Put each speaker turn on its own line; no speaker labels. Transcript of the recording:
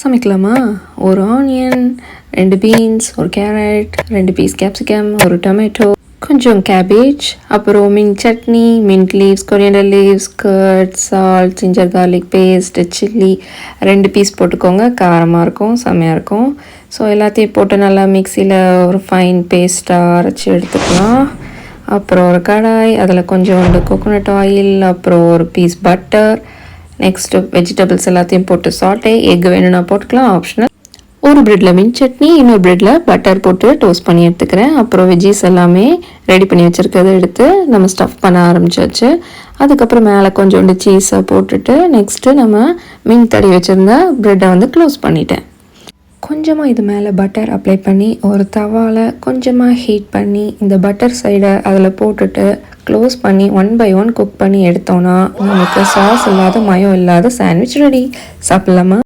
சமைக்கலாமா? ஒரு onion, 2 beans, ஒரு carrot, 2 piece capsicum, ஒரு டொமேட்டோ, கொஞ்சம் கேபேஜ், அப்புறம் mint chutney, mint leaves, coriander leaves, curd, salt, ginger garlic paste, chilli 2 piece போட்டுக்கோங்க. காரமாக இருக்கும், செம்மையாக இருக்கும். ஸோ எல்லாத்தையும் போட்டு நல்லா மிக்சியில் ஒரு ஃபைன் பேஸ்ட்டாக அரைச்சி எடுத்துக்கலாம். அப்புறம் ஒரு கடாய், அதில் கொஞ்சோண்டு கோகோனட் ஆயில், அப்புறம் ஒரு பீஸ் பட்டர், நெக்ஸ்ட்டு வெஜிடபிள்ஸ் எல்லாத்தையும் போட்டு சாட்டே. எக் வேணும்னா போட்டுக்கலாம், ஆப்ஷனல். ஒரு ப்ரெட்டில் மின்ட் சட்னி, இன்னொரு ப்ரெட்டில் பட்டர் போட்டு டோஸ்ட் பண்ணி எடுத்துக்கிறேன். அப்புறம் வெஜ்ஜீஸ் எல்லாமே ரெடி பண்ணி வச்சுருக்கிறத எடுத்து நம்ம ஸ்டஃப் பண்ண ஆரம்பிச்சாச்சு. அதுக்கப்புறம் மேலே கொஞ்சோண்டு சீஸை போட்டுட்டு நெக்ஸ்ட்டு நம்ம மின்ட் தடவி வச்சுருந்த ப்ரெட்டை வந்து க்ளோஸ் பண்ணிட்டேன். கொஞ்சமாக இது மேலே பட்டர் அப்ளை பண்ணி ஒரு தவாவில் கொஞ்சமாக ஹீட் பண்ணி இந்த பட்டர் சைடை அதில் போட்டுட்டு க்ளோஸ் பண்ணி 1 by 1 குக் பண்ணி எடுத்தோன்னா நமக்கு சாஸ் இல்லாத மயம் இல்லாத சாண்ட்விச் ரெடி. சாப்பிட்லாமா?